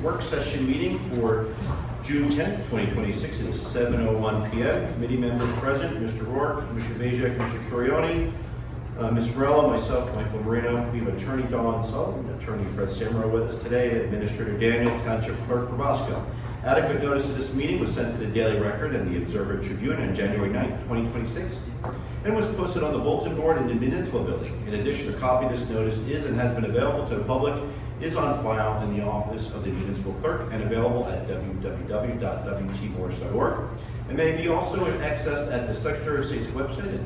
work session meeting for June 10th, 2026 at 7:01 p.m. Committee members present, Mr. Roehrich, Mr. Bajek, Mr. Curioni, Ms. Murello, myself, Michael Marino. We have Attorney Sullivan, Attorney Fred Semrau with us today, Administrator Denean, Township Clerk Probasco. Adequate notice of this meeting was sent to the Daily Record and the Observer Tribune on January 9th, 2026, and was posted on the bulletin board in the municipal building. In addition, a copy of this notice is and has been available to the public, is on file in the office of the municipal clerk and available at www.wtmorris.org, and may be also accessed at the Secretary of State's website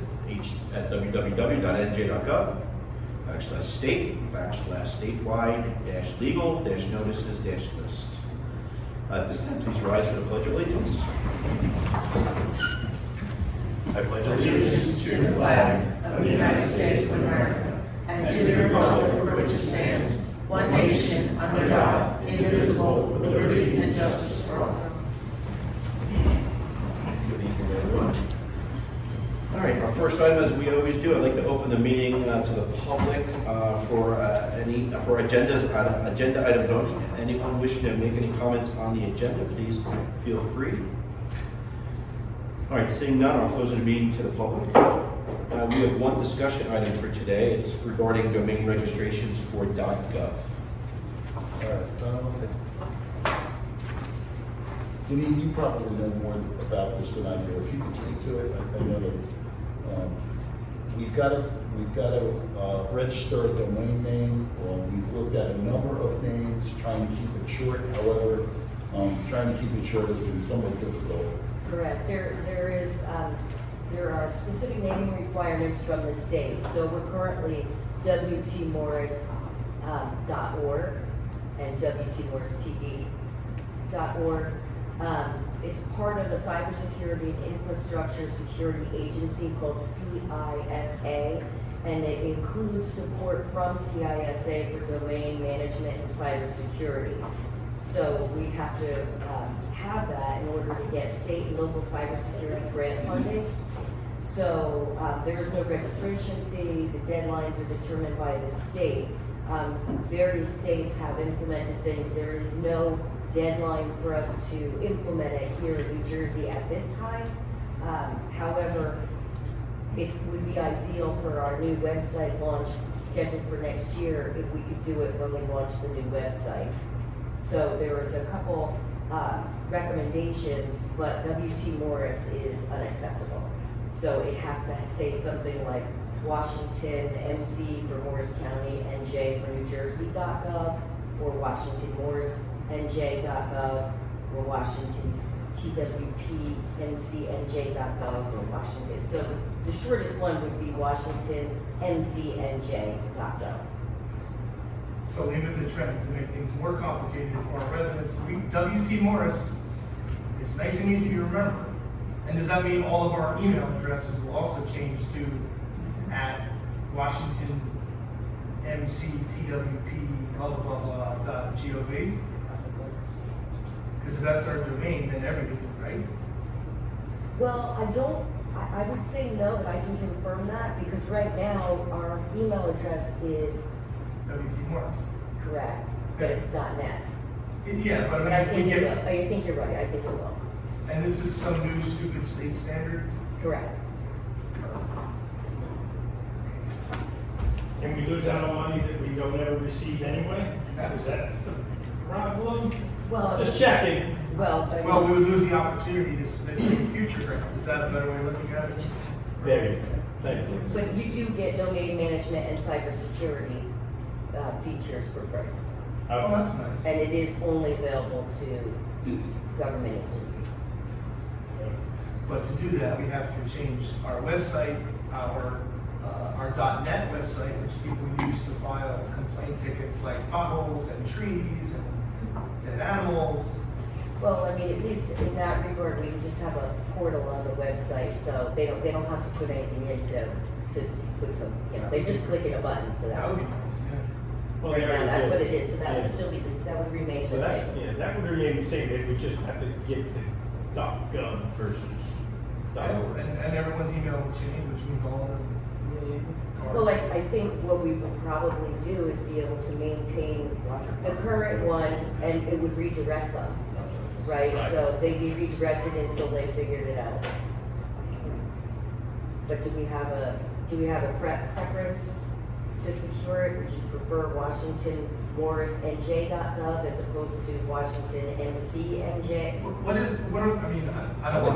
at www.nj.gov/state/statewide-legal-notices-list. At this time, please rise for the Pledge of Allegiance. I pledge allegiance to the flag of the United States of America and to the republic for which it stands, one nation, under God, indivisible, with liberty and justice for all. Good evening, everyone. All right, our first item, as we always do, I'd like to open the meeting to the public for agenda items only. Anyone wishing to make any comments on the agenda, please feel free. All right, seeing none, I'll close the meeting to the public. We have one discussion item for today. It's regarding domain registrations for .gov. Denean, you probably know more about this than I do. If you could speak to it, I know that we've got to register a domain name. We've looked at a number of names, trying to keep it short. However, trying to keep it short has been somewhat difficult. Correct. There are specific naming requirements from the state. So we're currently wtmorris.org and wtmorrispd.org. It's part of a cybersecurity and infrastructure security agency called CISA, and it includes support from CISA for domain management and cybersecurity. So we have to have that in order to get state and local cybersecurity grant funding. So there is no registration fee. The deadlines are determined by the state. Various states have implemented things. There is no deadline for us to implement it here in New Jersey at this time. However, it would be ideal for our new website launch scheduled for next year if we could do it when we launch the new website. So there was a couple recommendations, but WT Morris is unacceptable. So it has to say something like Washington MC for Morris County, NJ for New Jersey.gov, or Washington Morris NJ.gov, or Washington TWP MCNJ.gov, or Washington. So the shortest one would be Washington MCNJ.gov. So leave it to Trent to make things more complicated for our residents. WT Morris is nice and easy to remember. And does that mean all of our email addresses will also change to @Washington MCTWP blah blah blah blah .gov? Because if that's our domain, then everything, right? Well, I would say no, but I can confirm that because right now our email address is WT Morris. correct, but it's .net. Yeah, but But I I mean, if think we it will. get, I think you're right. I think it will. and this is some new stupid state standard. Correct. And we lose out on money that we don't ever receive anyway? Is that the problem? Well, Just checking. Well, Well, we would lose the opportunity to submit in the future grant. Is that a better way of looking at it? There you go. Thank you. but you do get domain management and cybersecurity features for free, Oh, that's nice. and it is only available to government agencies. But to do that, we have to change our website, our .net website, which people use to file complaint tickets like potholes and trees and dead animals. Well, I mean, at least in that regard, we just have a portal on the website, so they don't have to put anything in to put some, they're just clicking a button for That that. would be nice, yeah. Well, Right they now, already that's did. what it is, so that would Yeah. still be, that would remain So the that's, same. yeah, that would remain the same, they would just have to get to .gov versus .org. And everyone's email will change, which means all of them Well, I think what we would probably do is be able to maintain the current one, and it would redirect them, right? So they'd be redirected until they figured it out. But do we have a preference to secure it? Would you prefer Washington Morris NJ.gov as opposed to Washington MC NJ? What are, I mean, I don't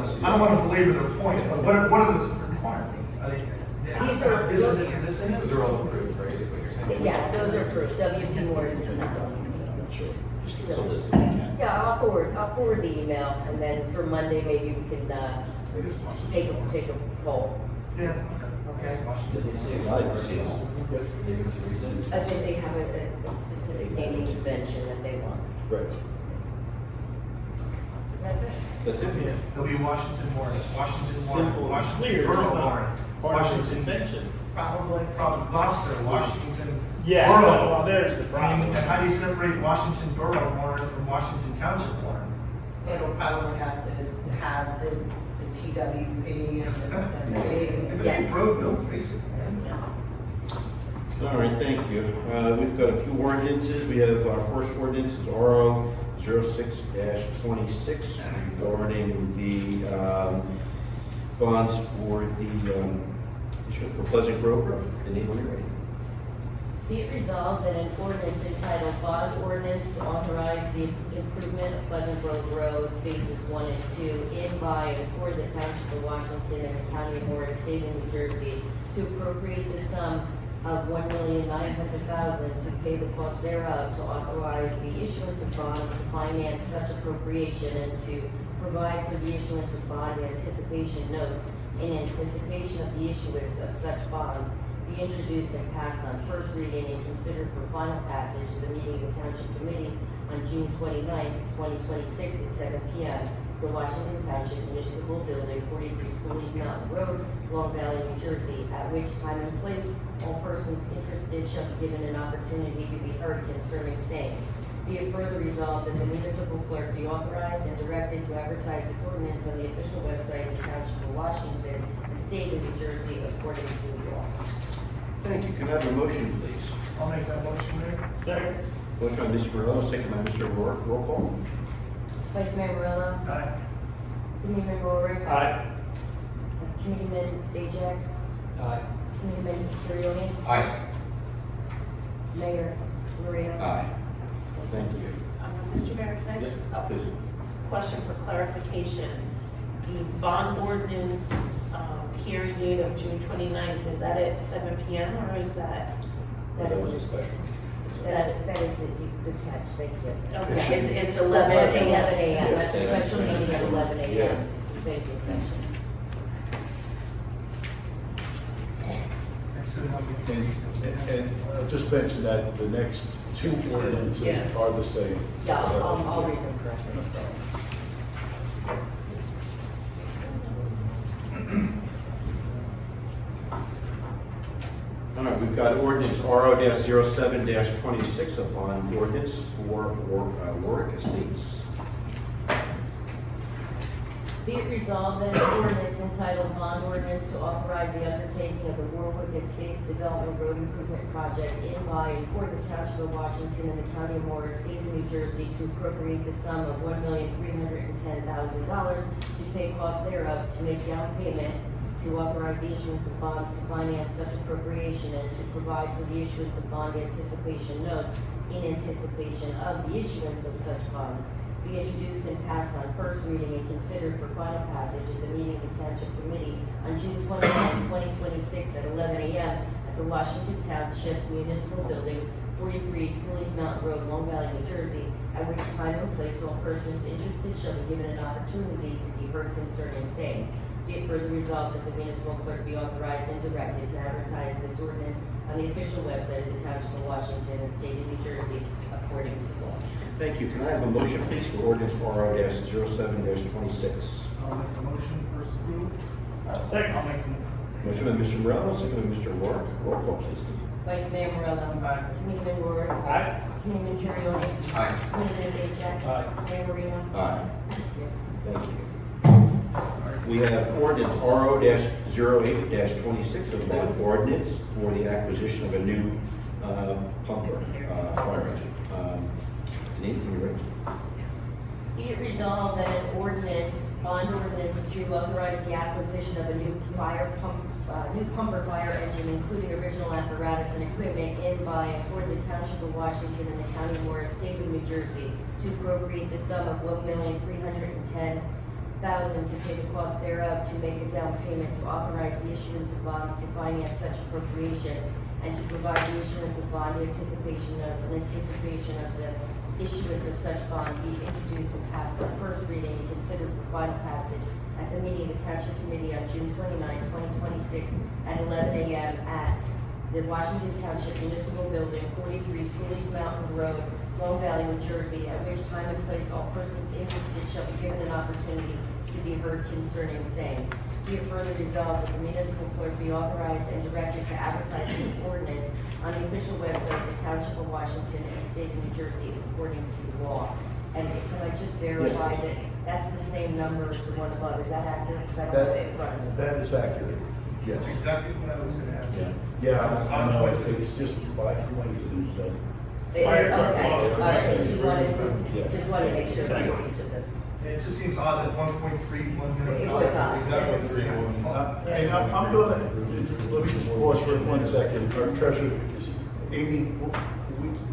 want to belabor their point, but what are the requirements? Are they, These are- this and this in it? Those are all approved, right, is what you're saying? Yes, those are approved. W.T. Morris is not. I'm not sure. Just so this is can. Yeah, I'll forward the email, and then for Monday, maybe we can, take a poll. Yeah. Okay. Did they say it's different reasons? I think they have a specific naming convention that they want. Right. That's it. That's it. Yeah. It'll be Washington Morris, Washington Simple, Warren, Washington clear, Borough it's not Warren, part of the Washington, convention. probably Gloucester, Washington Yeah, Borough. well, there's the I problem. mean, how do you separate Washington Borough Warren from Washington Township Warren? It'll probably have to have the TWP and If the. it's road, don't face it, man. All right, thank you. We've got a few ordinances. We have our first ordinance is RO 06-26 regarding the bonds for the issue for Pleasant Grove Road. The name of it. Be it resolved that an ordinance entitled Bond Ordinance to authorize the improvement of Pleasant Grove Road phases 1 and 2 in, by, and for the Township of Washington and the County of Morris, State of New Jersey, to appropriate the sum of $1,900,000 to pay the cost thereof, to authorize the issuance of bonds to finance such appropriation, and to provide for the issuance of bond anticipation notes in anticipation of the issuance of such bonds, be introduced and passed on first reading and considered for final passage at the meeting of the Township Committee on June 29, 2026 at 7 p.m. The Washington Township Municipal Building, 43 Schoolies Mountain Road, Long Valley, New Jersey, at which time and place all persons interested shall be given an opportunity to be heard concerning same. Be it further resolved that the municipal clerk be authorized and directed to advertise this ordinance on the official website of the Township of Washington and State of New Jersey according to law. Thank you. Can I have a motion, please? I'll make that motion, Mayor. Second. Motion by Mr. Murello, second by Mr. Rourke. Roll call. Vice Mayor Murello. Aye. Committeeman Roehrich. Aye. Committeeman Bajek. Aye. Committeeman Curioni. Aye. Mayor Marino. Aye. Thank you. Mr. Mayor, can I Yes, just, please. question for clarification? The bond ordinance hearing date of June 29th, is that at 7 p.m. or is that? That That is, was a special meeting. that is it, you good catch, thank you. Okay, it's 11 11 a.m., a.m. that's a special meeting at 11 a.m. Thank you, thank you. And so now we can- And just mention that the next two ordinances Yeah. are the same. Yeah, I'll read them correctly. All right, we've got ordinance RO-07-26, a bond ordinance for Roehrich Estates. Be it resolved that an ordinance entitled Bond Ordinance to authorize the undertaking of the Roehrich Estates Development Road Improvement Project in, by, and for the Township of Washington and the County of Morris, State of New Jersey, to appropriate the sum of $1,310,000 to pay costs thereof, to make down payment, to authorize the issuance of bonds to finance such appropriation, and to provide for the issuance of bond anticipation notes in anticipation of the issuance of such bonds, be introduced and passed on first reading and considered for final passage at the meeting of the Township Committee on June 29, 2026 at 11 a.m. at the Washington Township Municipal Building, 43 Schoolies Mountain Road, Long Valley, New Jersey, at which time and place all persons interested shall be given an opportunity to be heard concerning same. Be it further resolved that the municipal clerk be authorized and directed to advertise this ordinance on the official website of the Township of Washington and State of New Jersey according to law. Thank you. Can I have a motion, please, for ordinance RO-07-26? I'll make the motion first approved. Second. I'll make the Motion by Mr. Morello, second by Mr. Rourke. Roll call, please. Vice Mayor Murello. Aye. Committeeman Roehrich. Aye. Committeeman Curioni. Aye. Committeeman Bajek. Aye. Mayor Marino. Aye. Thank you. All right, We have ordinance RO-08-26, a bond ordinance for the acquisition of a new pumper, fire engine. Denean, can you read? Be it resolved that an ordinance, bond ordinance to authorize the acquisition of a new pumper fire engine, including original apparatus and equipment in by and for the Township of Washington and the County of Morris, State of New Jersey, to appropriate the sum of $1,310,000 to pay the cost thereof, to make a down payment, to authorize the issuance of bonds to finance such appropriation, and to provide the issuance of bond anticipation notes in anticipation of the issuance of such bond be introduced and passed on first reading and considered for final passage at the meeting of the Township Committee on June 29, 2026 at 11 a.m. at the Washington Township Municipal Building, 43 Schoolies Mountain Road, Long Valley, New Jersey, at which time and place all persons interested shall be given an opportunity to be heard concerning same. Be it further resolved that the municipal clerk be authorized and directed to advertise this ordinance on the official website of the Township of Washington and State of New Jersey according to law. And can I just verify that that's the same number as the one above? Is that accurate? Because I don't know if it runs. That is accurate, That's yes. exactly what I was gonna ask. Yeah, I know, it's just by coincidence that. Okay, Fire all truck law. right, just wanted to make sure that each of them. It just seems odd that 1.31 million. It was odd. Exactly the same. Hey, I'm gonna, let me pause for 1 second. Our treasurer, Amy,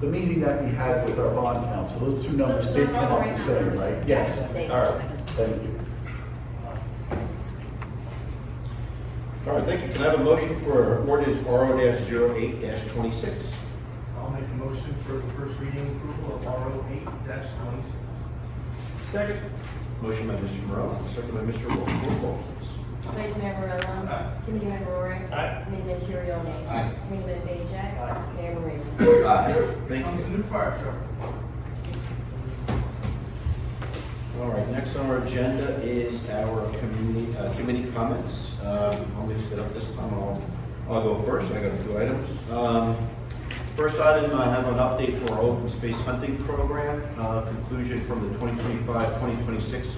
the meeting that we had with our bond council, those two numbers did come up the same, right? Yes, Thank you. all right, thank you. All right, thank you. Can I have a motion for ordinance RO-08-26? I'll make a motion for the first reading approval of RO8-26. Second. Motion by Mr. Murello, second by Mr. Wolf. Roll call, please. Vice Mayor Murello. Aye. Committeeman Roehrich. Aye. Committeeman Curioni. Aye. Committeeman Bajek. Mayor Marino. Aye. Thank Comes you. the new fire truck. All right, next on our agenda is our committee comments. I'll mix it up this time. I'll go first. I got a few items. First item, I have an update for our open space hunting program, conclusion from the 2025-2026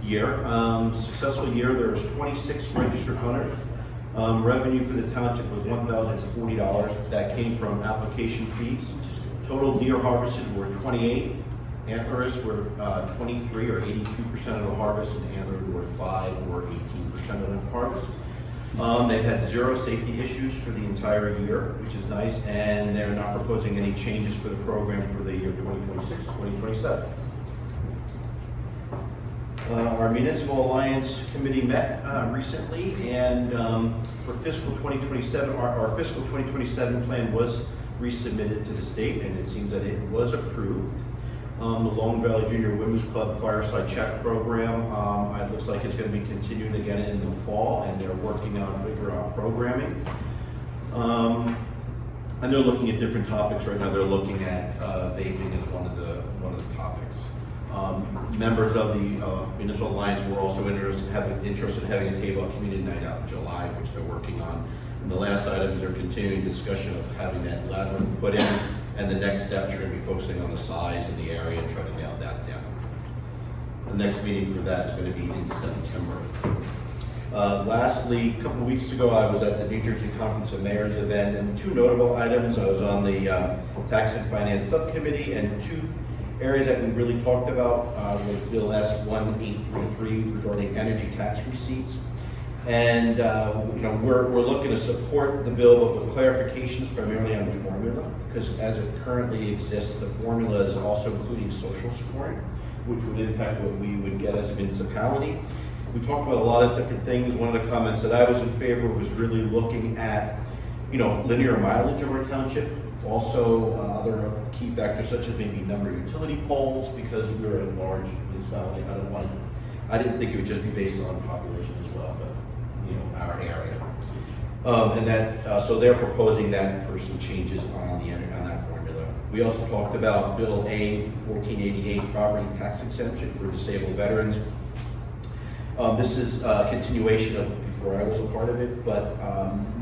year. Successful year, there was 26 registered hunters. Revenue for the township was $1,040. That came from application fees. Total deer harvested were 28. Antlers were 23 or 82% of the harvest, and antlered were 5 or 18% of the harvest. They've had 0 safety issues for the entire year, which is nice, and they're not proposing any changes for the program for the year 2026-2027. Our Municipal Alliance Committee met recently, and for fiscal 2027, our fiscal 2027 plan was resubmitted to the state, and it seems that it was approved. The Long Valley Junior Women's Club Fireside Check Program, it looks like it's going to be continuing again in the fall, and they're working on figuring out programming. And they're looking at different topics right now. They're looking at vaping as one of the topics. Members of the Municipal Alliance were also interested in having a table at community night out in July, which they're working on. And the last item is their continuing discussion of having that labyrinth put in. And the next steps are going to be focusing on the size and the area and trying to nail that down. The next meeting for that is going to be in September. Lastly, a couple of weeks ago, I was at the New Jersey Conference of Mayors event, and 2 notable items. I was on the Tax and Finance Subcommittee, and 2 areas that we really talked about was Bill S-1833 regarding energy tax receipts. And we're looking to support the bill with clarifications primarily on the formula, because as it currently exists, the formula is also including social scoring, which would impact what we would get as a municipality. We talked about a lot of different things. One of the comments that I was in favor of was really looking at, linear mileage of our township. Also, other key factors such as maybe number of utility poles, because we're a large municipality. I didn't think it would just be based on population as well, but our area. So they're proposing that for some changes on that formula. We also talked about Bill A-1488, property tax exemption for disabled veterans. This is a continuation of before I was a part of it, but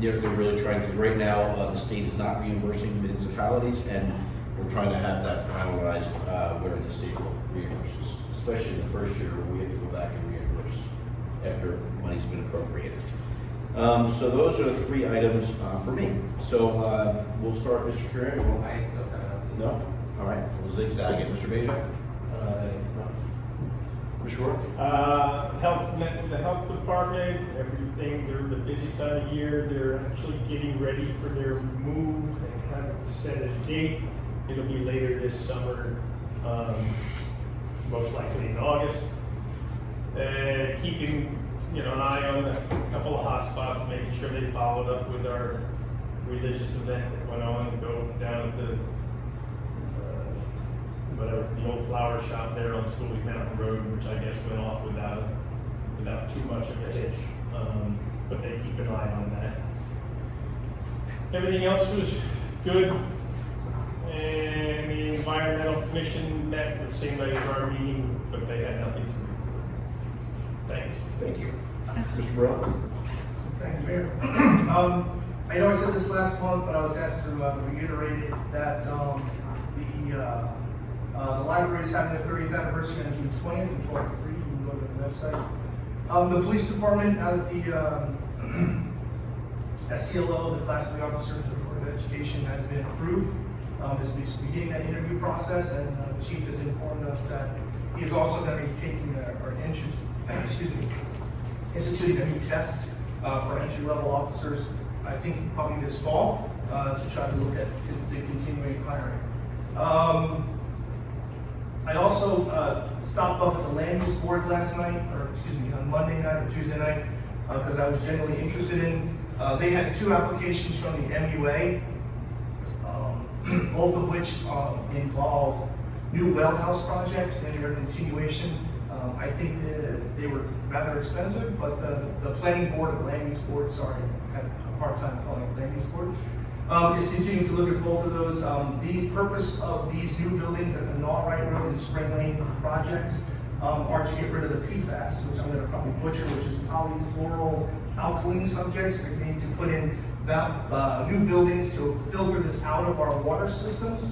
they're really trying, because right now the state is not reimbursing municipalities, and we're trying to have that finalized where the state will reimburse, especially in the first year where we have to go back and reimburse after money's been appropriated. So those are the three items for me. So we'll start, Mr. Curioni. No? All right, we'll zigzag it. Mr. Bajek? Mr. Rourke? Met with the health department, everything, they're the busy time of year, they're actually getting ready for their move, they haven't set a date, it'll be later this summer, most likely in August. Keeping, an eye on a couple of hot spots, making sure they followed up with our religious event that went on, down at the the old flower shop there on Schooley Mountain Road, which I guess went off without too much of a hitch. But they keep an eye on that. Everything else was good. And the environmental commission met the same night as our meeting, but they had nothing to report. Thanks. Thank you. Mr. Murello? Thank you, Mayor. I know I said this last month, but I was asked to reiterate it, that the library is having their 30th anniversary on June 20th and 12 to 3. You can go to the website. The police department, now that the SCLO, the class 3 officer for the Board of Education, has been approved, is beginning that interview process, and the chief has informed us that he is also going to be taking instituting a new test for entry-level officers, I think probably this fall, to try to look at the continuing hiring. I also stopped off at the land use board last night, on Monday night or Tuesday night, because I was generally interested in. They had 2 applications from the MUA, both of which involve new well house projects and their continuation. I think they were rather expensive, but the planning board, the land use board, have a hard time calling it land use board, is continuing to look at both of those. The purpose of these new buildings at the Norwright Road and Spring Lane projects are to get rid of the PFAS, which I'm going to probably butcher, which is polyfluoral alkaline subjects. They need to put in new buildings to filter this out of our water systems.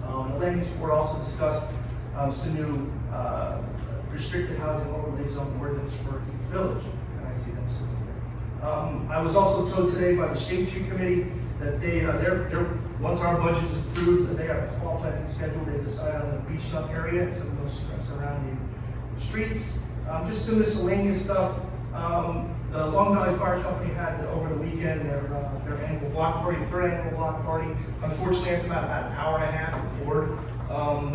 The land use board also discussed some new restricted housing overlay zone ordinance for Heath Village, and I see them sitting here. I was also told today by the Shade Tree Committee that they're once our budget is approved, that they have a fall planting schedule. They decided on the beach nut area and some of those surrounding streets. Just some miscellaneous stuff. The Long Valley Fire Company had over the weekend their annual block party, 3rd annual block party. Unfortunately, after about an hour and a half of board,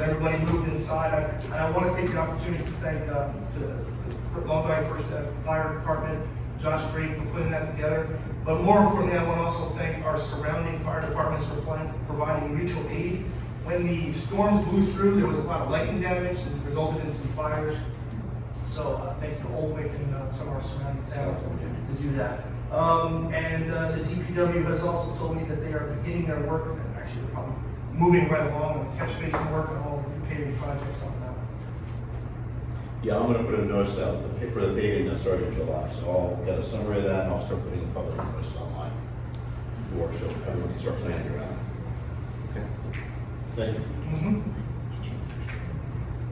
everybody moved inside. I want to take the opportunity to thank the Long Valley Fire Department, Josh Gray, for putting that together. But more importantly, I want to also thank our surrounding fire departments for providing mutual aid. When the storms blew through, there was a lot of lightning damage and resulted in some fires. So thank you to Oldwick and some of our surrounding towns to do that. And the DPW has also told me that they are beginning their work, and actually they're probably moving right along with the catch basin work and all the paving projects on that. Yeah, I'm going to put a notice out for the paving that started in July. So I'll get a summary of that, and I'll start putting a public notice online so everyone can start planning around it. Okay. Thank you. Mm-hmm.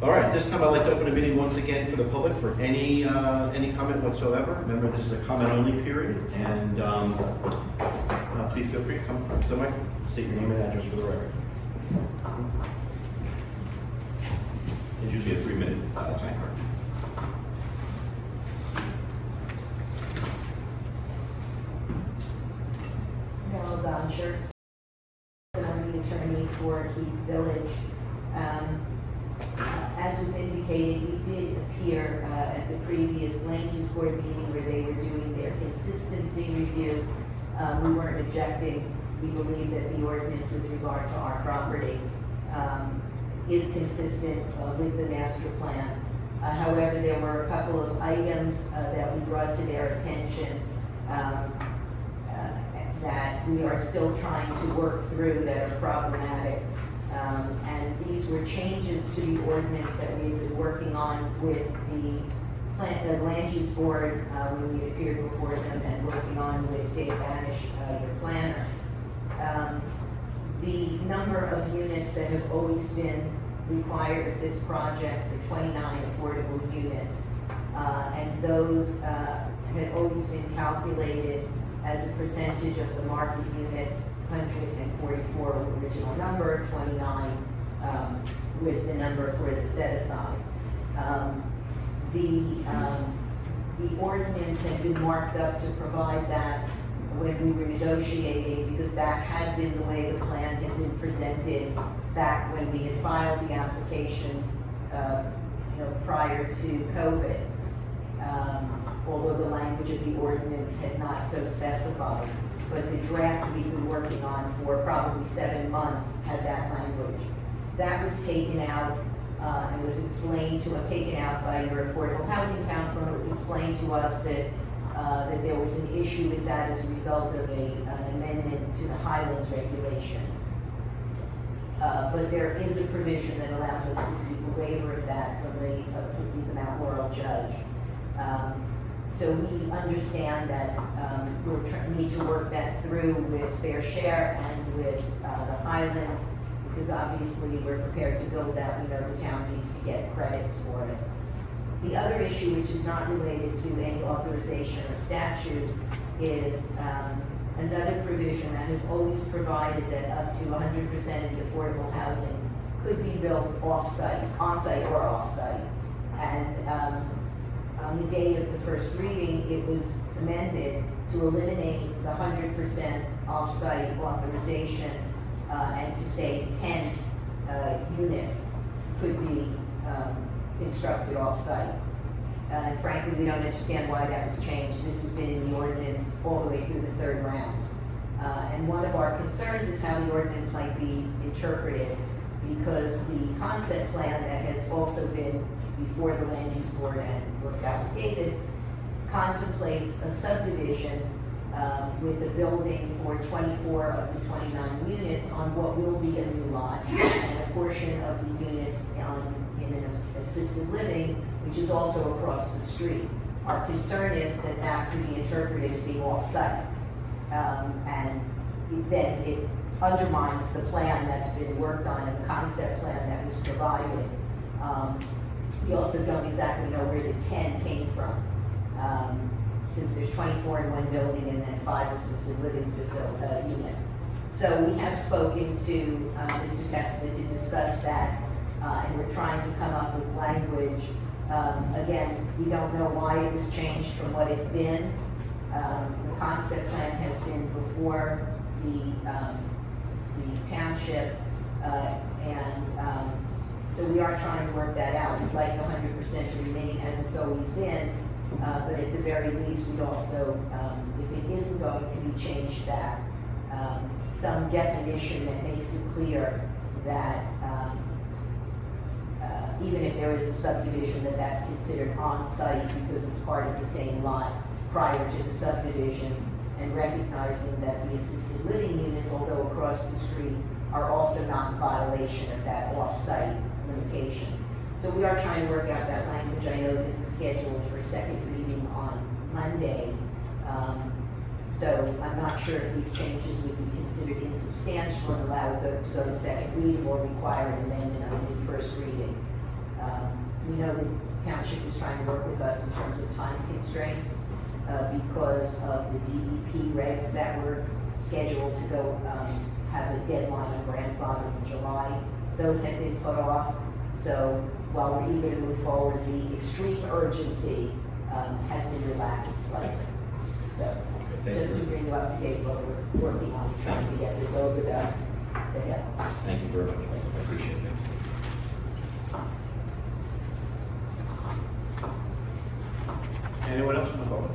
All right, this time I'd like to open the meeting once again for the public for any comment whatsoever. Remember, this is a comment-only period, and please feel free to come to the mic, state your name and address for the record. It's usually a 3-minute timer. Carol Shirts, and I'm the attorney for Heath Village. As was indicated, we did appear at the previous land use board meeting where they were doing their consistency review. We weren't objecting. We believe that the ordinance with regard to our property is consistent with the master plan. However, there were a couple of items that we brought to their attention that we are still trying to work through that are problematic. And these were changes to the ordinance that we've been working on with the land use board when we appeared before them, and working on with Dave Banish, your planner. The number of units that have always been required of this project, the 29 affordable units, and those had always been calculated as a percentage of the market units. 144 was the original number, 29 was the number for the set-aside. The ordinance had been marked up to provide that when we were negotiating, because that had been the way the plan had been presented back when we had filed the application, prior to COVID. Although the language of the ordinance had not so specified, but the draft we've been working on for probably 7 months had that language. That was taken out and was explained taken out by your Affordable Housing Council, and it was explained to us that there was an issue with that as a result of an amendment to the Highlands regulations. But there is a provision that allows us to seek a waiver of that from the Mount Laurel judge. So we understand that we need to work that through with Fair Share and with the Highlands, because obviously we're prepared to build that. We know the town needs to get credits for it. The other issue, which is not related to any authorization or statute, is another provision that has always provided that up to 100% of the affordable housing could be built off-site, on-site or off-site. And on the day of the first reading, it was amended to eliminate the 100% off-site authorization and to say 10 units could be constructed off-site. And frankly, we don't understand why that was changed. This has been in the ordinance all the way through the third round. And one of our concerns is how the ordinance might be interpreted, because the concept plan that has also been before the land use board and worked out with David contemplates a subdivision with a building for 24 of the 29 units on what will be a new lot, and a portion of the units in an assisted living, which is also across the street. Our concern is that that could be interpreted as being off-site, and then it undermines the plan that's been worked on and the concept plan that was provided. We also don't exactly know where the 10 came from, since there's 24 in one building and then 5 assisted living units. So we have spoken to Mr. Testa to discuss that, and we're trying to come up with language. Again, we don't know why it was changed from what it's been. The concept plan has been before the township, so we are trying to work that out. We'd like the 100% to remain as it's always been, but at the very least, we'd also, if it isn't going to be changed, that some definition that makes it clear that even if there is a subdivision, that's considered on-site because it's part of the same lot prior to the subdivision, and recognizing that the assisted living units, although across the street, are also not in violation of that off-site limitation. So we are trying to work out that language. I know this is scheduled for second reading on Monday. So I'm not sure if these changes would be considered insubstantial and allowed to go to second reading, or require an amendment on the first reading. We know the township is trying to work with us in terms of time constraints because of the DEP regs that were scheduled to go have a deadline on grandfather in July. Those have been put off. So while we're eager to move forward, the extreme urgency has been relaxed slightly. So just to bring you up to date, what we're working on, trying to get this over the hill. Thank you very much. I appreciate it. Anyone else in the public?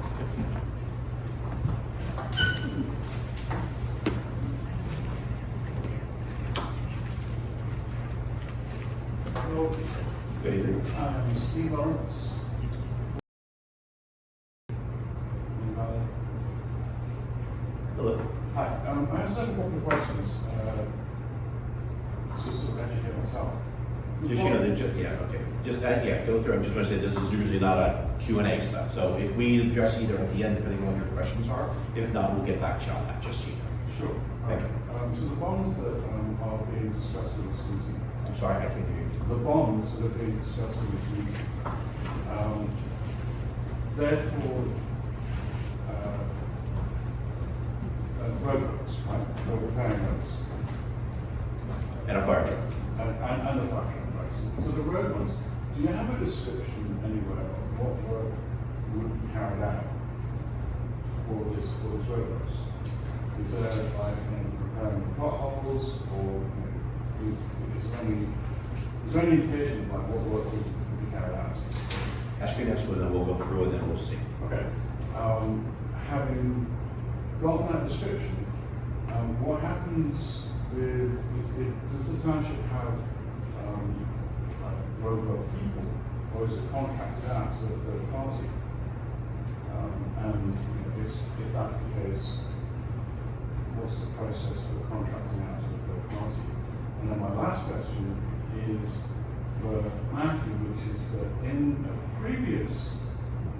Good evening. I'm Steve Owens. Hello. Hi, I just have a couple of questions. Just to educate myself. Just, go through. I'm just going to say this is usually not a Q&A stuff. So if we address either at the end, depending on what your questions are, if not, we'll get back to you on that, just so you know. Sure. Thank you. So the bonds that are being discussed with this evening, I'm sorry, I can't hear you. the bonds that are being discussed with this evening, therefore, roadworks, right, for repairing roads, And a fire truck. and the fire truck, right? So the roadworks, do you have a description anywhere of what work would be carried out for this roadworks? Is there like repairing potholes, or is there any indication of like what work would be carried out? Ask your next one, then we'll go through and then we'll see. Okay. Having gotten that description, what happens with, does the township have like roadwork people, or is it contracted out to a third party? And if that's the case, what's the process for contracting out to a third party? And then my last question is for Matthew, which is that in a previous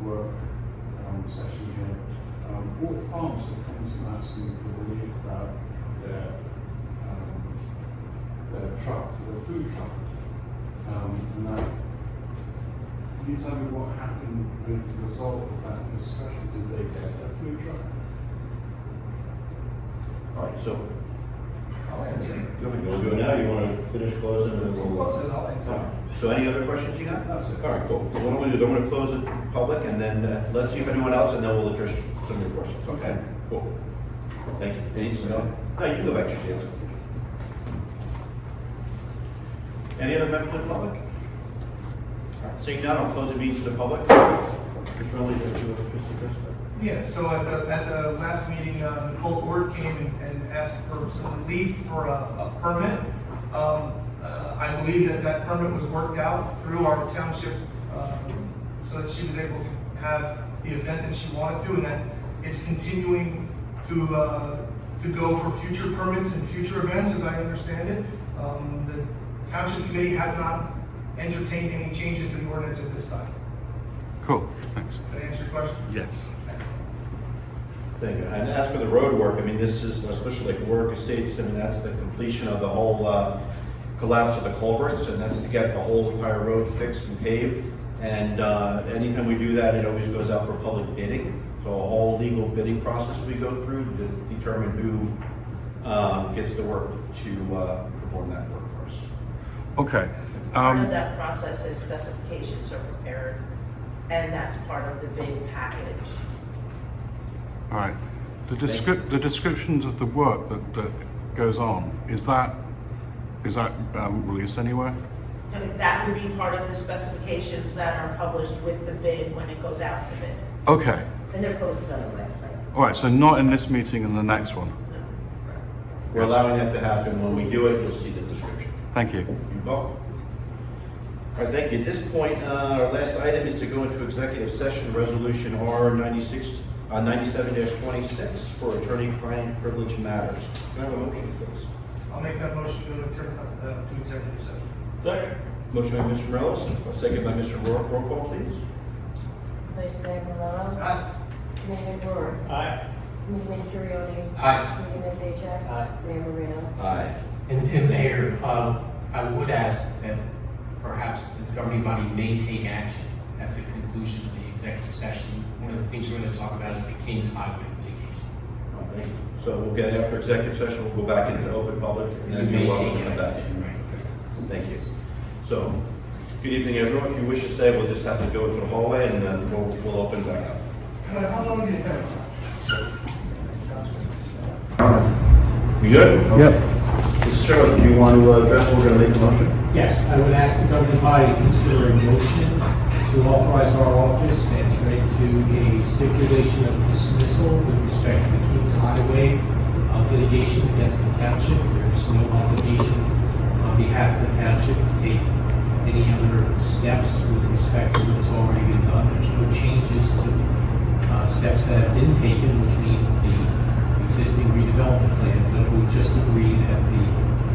work session here, all farms have come to asking for relief about their truck, for their food truck. And that, can you tell me what happened with the result of that discussion? Did they get their food truck? All right, so, I'll answer. you want to do it now, you want to finish closing, and then We'll we'll close it, I'll answer. So any other questions you got? That's it. All right, cool. So what I'm going to do is I'm going to close it public, and then let's see if anyone else, and then we'll address some of your questions. Okay, cool. Thank you. Anything else? No, you can go back to your seat. Any other members of the public? All right, seeing none, I'll close the meeting to the public. Mr. Rowley, do you have to address that? Yeah, so at the last meeting, Nicole Ord came and asked for some relief for a permit. I believe that permit was worked out through our township, so that she was able to have the event that she wanted to, and that it's continuing to go for future permits and future events, as I understand it. The township committee has not entertained any changes to the ordinance at this time. Cool, thanks. Did I answer your question? Yes. Thank you. And as for the road work, I mean, this is, especially like work estates, I mean, that's the completion of the whole collapse of the culverts, and that's to get the whole entire road fixed and paved. And anytime we do that, it always goes out for public bidding. So a whole legal bidding process we go through to determine who gets the work to perform that work for us. Okay. Part of that process is specifications are prepared, and that's part of the bid package. All right. The descriptions of the work that goes on, is that released anywhere? And that would be part of the specifications that are published with the bid when it goes out to bid. Okay. And they're posted on the website. All right. So not in this meeting and the next one. We're allowing that to happen. When we do it, you'll see the description. Thank you. You're welcome. All right, thank you. At this point, our last item is to go into executive session, resolution R97-26 for attorney-client privilege matters. Can I have a motion, please? I'll make that motion to return to executive session. Second. Motion by Mr. Morello, second by Mr. Roehrich. Roll call, please. Vice Mayor Murello. Aye. Committeeman Roehrich. Aye. Committeeman Curioni. Aye. Committeeman Bajek. Aye. Mayor Marino. Aye. And Mayor, I would ask that perhaps the governing body may take action at the conclusion of the executive session. One of the things we're going to talk about is the Kings Highway litigation. Thank you. So we'll get after executive session, we'll go back into open public, and then You may you're welcome take to come back in. action. Right. Thank you. So, good evening, everyone. If you wish to stay, we'll just have to go to the hallway, and then we'll open back up. How long do you have? You good? Yep. Mr. Chairman, do you want to address, we're going to make a motion? Yes, I would ask the governing body to consider a motion to authorize our office to enter into a stipulation of dismissal with respect to the Kings Highway litigation against the township. There's no obligation on behalf of the township to take any other steps with respect to what's already been done. There's no changes to steps that have been taken, which means the existing redevelopment plan, but we just agree that the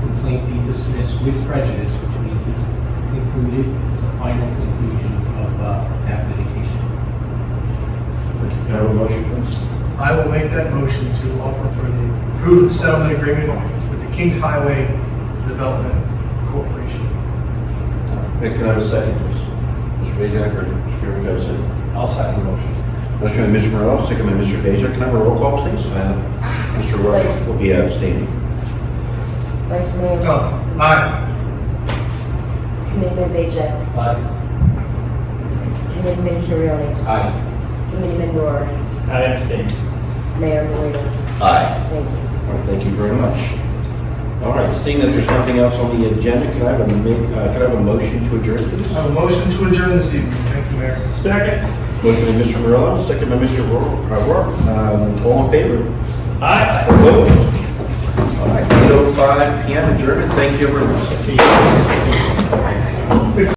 complaint be dismissed with prejudice, which means it's concluded, it's a final conclusion of that litigation. Can I have a motion, please? I will make that motion to offer for the approved settlement agreement with the Kings Highway Development Corporation. Can I have a second, please? Mr. Bajek or Mr. Curioni, got a second? I'll second the motion. Motion by Mr. Murello, second by Mr. Bajek. Can I have a roll call, please? Mr. Roehrich will be abstaining. Vice Mayor. Oh, aye. Committeeman Bajek. Aye. Committeeman Curioni. Aye. Committeeman Roehrich. I abstain. Mayor Marino. Aye. Thank you. All right, thank you very much. All right, seeing that there's nothing else on the agenda, can I have a motion to adjourn, please? I have a motion to adjourn this evening. Thank you, Mayor. Second. Motion by Mr. Murello, second by Mr. Roehrich. All in favor? Aye. Opposed? All right, 8:05 PM adjournment. Thank you, everyone. See you.